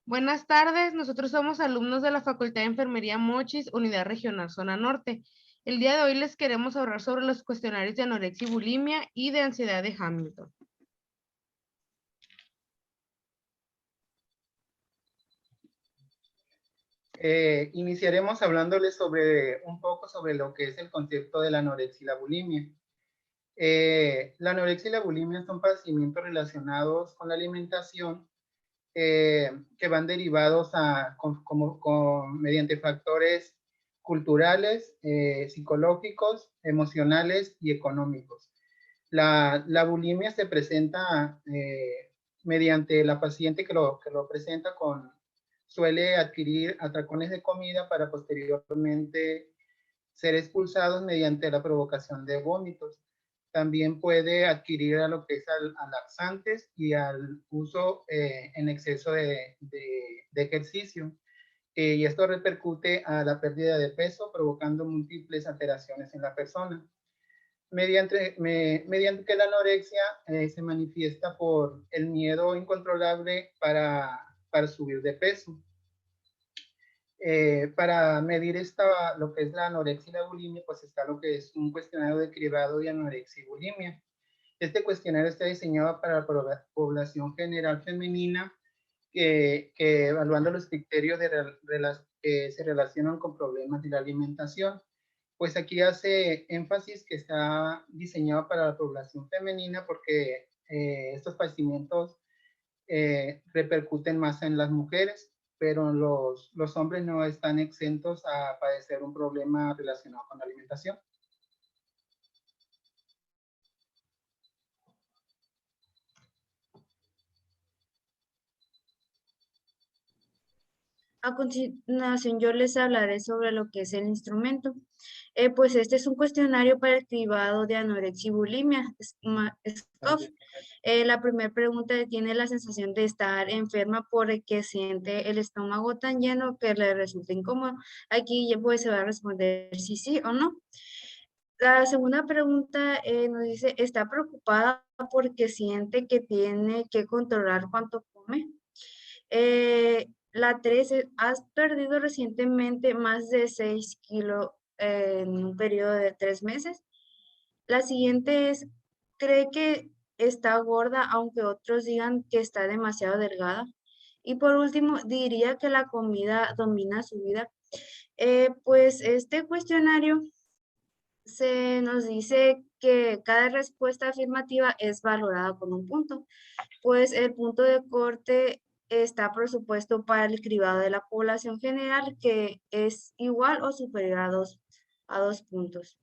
Buenas tardes, nosotros somos alumnos de la Facultad de Enfermería Mochis, Unidad Regional Zona Norte. El día de hoy les queremos hablar sobre los cuestionarios de anorexia y bulimia y de ansiedad de Hamilton. Iniciaremos hablándoles un poco sobre lo que es el concepto de la anorexia y la bulimia. La anorexia y la bulimia son padecimientos relacionados con la alimentación que van derivados mediante factores culturales, psicológicos, emocionales y económicos. La bulimia se presenta mediante la paciente que lo presenta suele adquirir atracones de comida para posteriormente ser expulsados mediante la provocación de vómitos. También puede adquirir a lo que es a laxantes y al uso en exceso de ejercicio. Y esto repercute a la pérdida de peso, provocando múltiples alteraciones en la persona. Mediante que la anorexia se manifiesta por el miedo incontrolable para subir de peso. Para medir lo que es la anorexia y la bulimia, pues está lo que es un cuestionario de cribado de anorexia y bulimia. Este cuestionario está diseñado para la población general femenina que evaluando los criterios que se relacionan con problemas de la alimentación. Pues aquí hace énfasis que está diseñado para la población femenina porque estos padecimientos repercuten más en las mujeres, pero los hombres no están exentos a padecer un problema relacionado con la alimentación. A continuación, yo les hablaré sobre lo que es el instrumento. Pues este es un cuestionario para el cribado de anorexia y bulimia, SCOF. La primera pregunta tiene la sensación de estar enferma porque siente el estómago tan lleno que le resulta incómodo. Aquí ya pues se va a responder si sí o no. La segunda pregunta nos dice, ¿está preocupada porque siente que tiene que controlar cuánto come? La 13, ¿has perdido recientemente más de 6 kilos en un periodo de 3 meses? La siguiente es, ¿cree que está gorda aunque otros digan que está demasiado delgada? Y por último, diría que la comida domina su vida. Pues este cuestionario se nos dice que cada respuesta afirmativa es valorada con un punto, pues el punto de corte está presupuesto para el cribado de la población general que es igual o superior a dos puntos.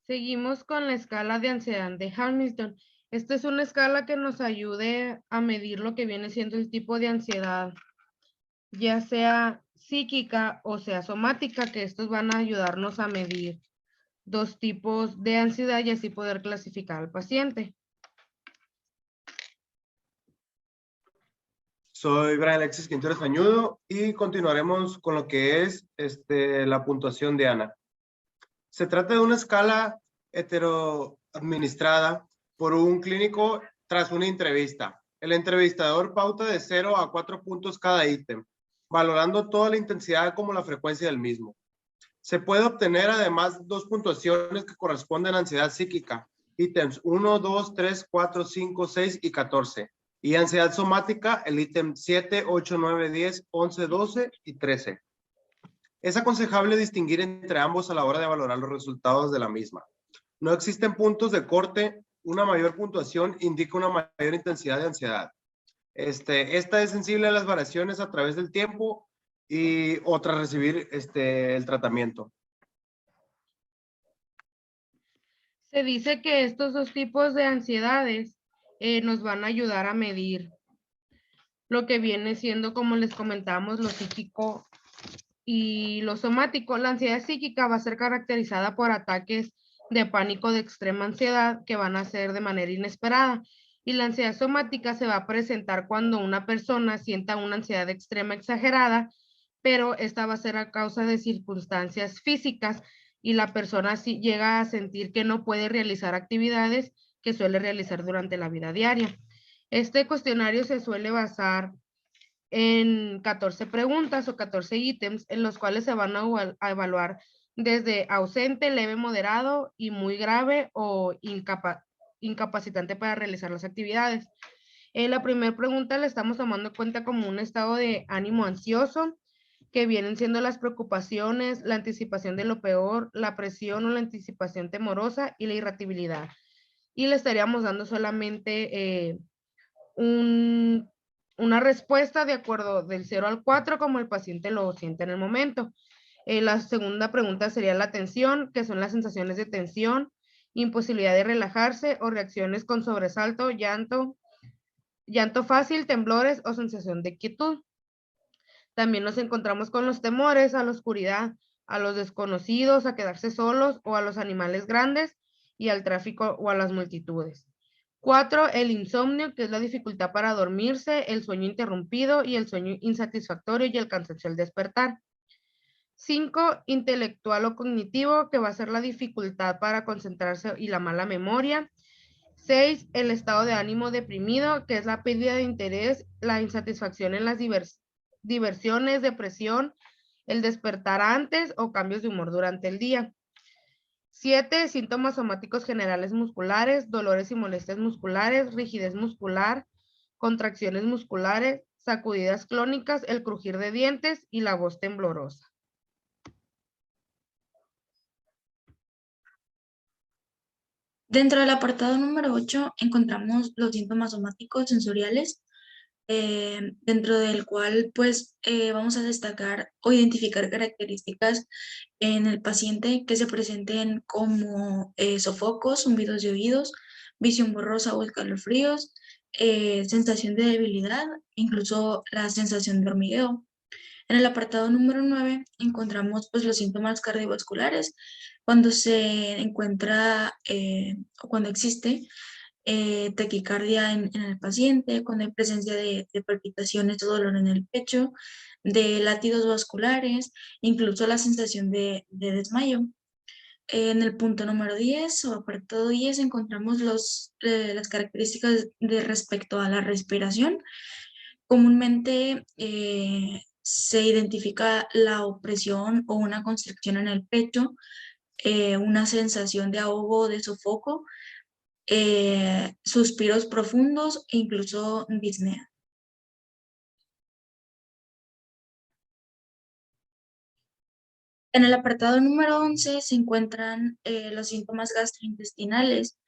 Seguimos con la escala de ansiedad de Hamilton. Esta es una escala que nos ayude a medir lo que viene siendo el tipo de ansiedad, ya sea psíquica o sea somática, que estos van a ayudarnos a medir dos tipos de ansiedad y así poder clasificar al paciente. Soy Brian Alexis Quintero Cañudo y continuaremos con lo que es la puntuación de Ana. Se trata de una escala heteroadministrada por un clínico tras una entrevista. El entrevistador pauta de 0 a 4 puntos cada ítem, valorando toda la intensidad como la frecuencia del mismo. Se puede obtener además dos puntuaciones que corresponden a ansiedad psíquica, ítems 1, 2, 3, 4, 5, 6 y 14. Y ansiedad somática, el ítem 7, 8, 9, 10, 11, 12 y 13. Es aconsejable distinguir entre ambos a la hora de valorar los resultados de la misma. No existen puntos de corte, una mayor puntuación indica una mayor intensidad de ansiedad. Esta es sensible a las variaciones a través del tiempo y o tras recibir el tratamiento. Se dice que estos dos tipos de ansiedades nos van a ayudar a medir lo que viene siendo, como les comentamos, lo psíquico y lo somático. La ansiedad psíquica va a ser caracterizada por ataques de pánico de extrema ansiedad que van a ser de manera inesperada. Y la ansiedad somática se va a presentar cuando una persona sienta una ansiedad extrema exagerada pero esta va a ser a causa de circunstancias físicas y la persona sí llega a sentir que no puede realizar actividades que suele realizar durante la vida diaria. Este cuestionario se suele basar en 14 preguntas o 14 ítems en los cuales se van a evaluar desde ausente, leve, moderado y muy grave o incapacitante para realizar las actividades. La primera pregunta la estamos tomando en cuenta como un estado de ánimo ansioso, que vienen siendo las preocupaciones, la anticipación de lo peor, la presión o la anticipación temorosa y la irritabilidad. Y le estaríamos dando solamente una respuesta de acuerdo del 0 al 4 como el paciente lo siente en el momento. La segunda pregunta sería la tensión, que son las sensaciones de tensión, imposibilidad de relajarse o reacciones con sobresalto, llanto fácil, temblores o sensación de quietud. También nos encontramos con los temores a la oscuridad, a los desconocidos, a quedarse solos o a los animales grandes y al tráfico o a las multitudes. 4, el insomnio, que es la dificultad para dormirse, el sueño interrumpido y el sueño insatisfactorio y el cansancio al despertar. 5, intelectual o cognitivo, que va a ser la dificultad para concentrarse y la mala memoria. 6, el estado de ánimo deprimido, que es la pérdida de interés, la insatisfacción en las diversiones, depresión, el despertar antes o cambios de humor durante el día. 7, síntomas somáticos generales musculares, dolores y molestias musculares, rigidez muscular, contracciones musculares, sacudidas clónicas, el crujir de dientes y la voz temblorosa. Dentro del apartado número 8 encontramos los síntomas somáticos sensoriales, dentro del cual pues vamos a destacar o identificar características en el paciente que se presenten como sofocos, zumbidos de oídos, visión borrosa o escalofríos, sensación de debilidad, incluso la sensación de hormigueo. En el apartado número 9 encontramos pues los síntomas cardiovasculares, cuando se encuentra o cuando existe taquicardia en el paciente, cuando hay presencia de palpitaciones o dolor en el pecho, de latidos vasculares, incluso la sensación de desmayo. En el punto número 10 o apartado 10 encontramos las características de respecto a la respiración. Comúnmente se identifica la opresión o una constricción en el pecho, una sensación de ahogo o de sofoco, suspiros profundos e incluso disnea. En el apartado número 11 se encuentran los síntomas gastrointestinales.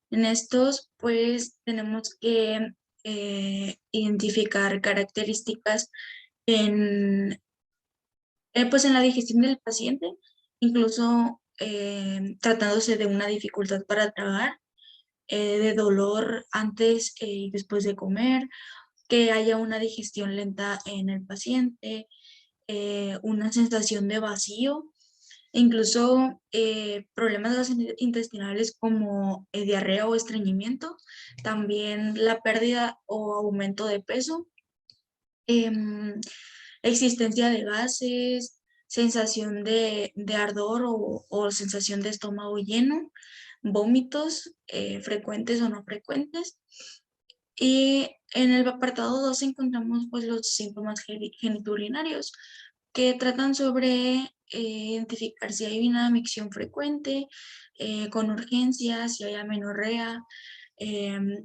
En estos, pues, tenemos que identificar características pues en la digestión del paciente, incluso tratándose de una dificultad para tragar, de dolor antes y después de comer, que haya una digestión lenta en el paciente, una sensación de vacío, incluso problemas gastrointestinales como diarrea o estreñimiento, también la pérdida o aumento de peso, existencia de gases, sensación de ardor o sensación de estómago lleno, vómitos frecuentes o no frecuentes. Y en el apartado 2 encontramos pues los síntomas genitourinarios, que tratan sobre identificar si hay una micción frecuente, con urgencia, si hay amenorrea,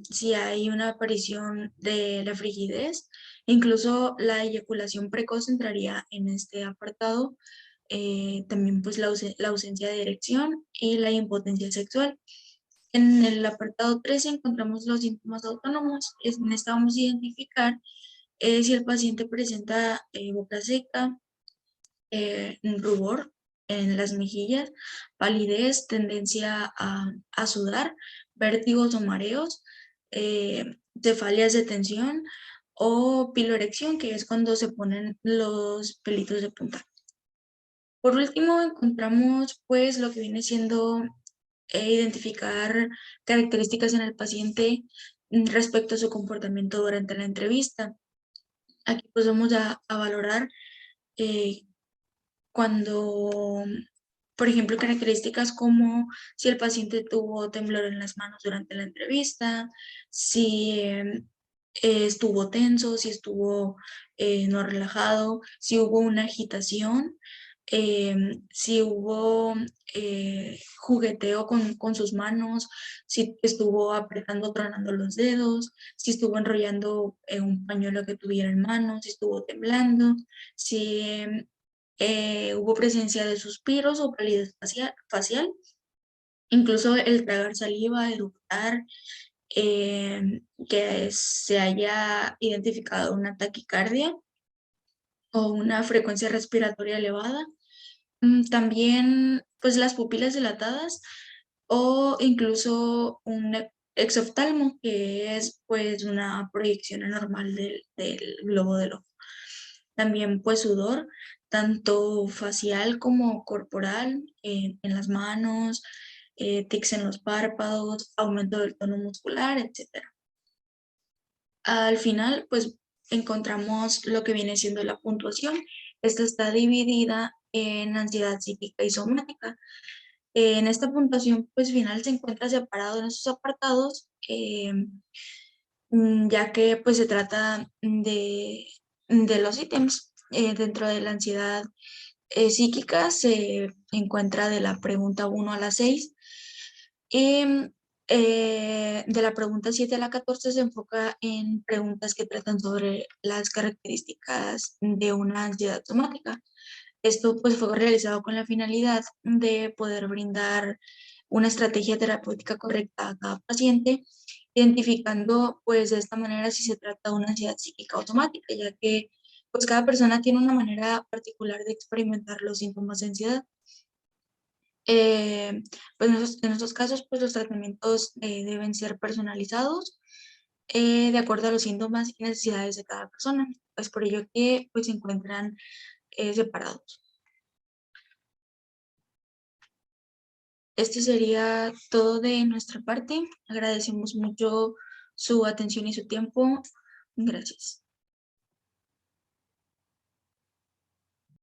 si hay una aparición de la frigidez, incluso la eyaculación precoz entraría en este apartado, también pues la ausencia de erección y la impotencia sexual. En el apartado 13 encontramos los síntomas autónomos. En esta vamos a identificar si el paciente presenta boca seca, rubor en las mejillas, palidez, tendencia a sudar, vértigos o mareos, cefalias de tensión o piloerección, que es cuando se ponen los pelitos de punta. Por último, encontramos pues lo que viene siendo identificar características en el paciente respecto a su comportamiento durante la entrevista. Aquí pues vamos a valorar cuando, por ejemplo, características como si el paciente tuvo temblor en las manos durante la entrevista, si estuvo tenso, si estuvo no relajado, si hubo una agitación, si hubo jugueteo con sus manos, si estuvo apretando, tronando los dedos, si estuvo enrollando un pañuelo que tuviera en mano, si estuvo temblando, si hubo presencia de suspiros o palidez facial, incluso el tragar saliva, eructar, que se haya identificado una taquicardia o una frecuencia respiratoria elevada. También, pues las pupilas dilatadas o incluso un exoftalmo, que es pues una proyección anormal del globo del ojo. También pues sudor, tanto facial como corporal, en las manos, tics en los párpados, aumento del tono muscular, etc. Al final, pues encontramos lo que viene siendo la puntuación. Esta está dividida en ansiedad psíquica y somática. En esta puntuación, pues final se encuentra separado en esos apartados, ya que pues se trata de los ítems. Dentro de la ansiedad psíquica se encuentra de la pregunta 1 a la 6. Y de la pregunta 7 a la 14 se enfoca en preguntas que tratan sobre las características de una ansiedad somática. Esto pues fue realizado con la finalidad de poder brindar una estrategia terapéutica correcta a cada paciente, identificando pues de esta manera si se trata de una ansiedad psíquica o somática, ya que pues cada persona tiene una manera particular de experimentar los síntomas de ansiedad. Pues en estos casos, pues los tratamientos deben ser personalizados de acuerdo a los síntomas y necesidades de cada persona. Es por ello que pues se encuentran separados. Esto sería todo de nuestra parte. Agradecemos mucho su atención y su tiempo. Gracias.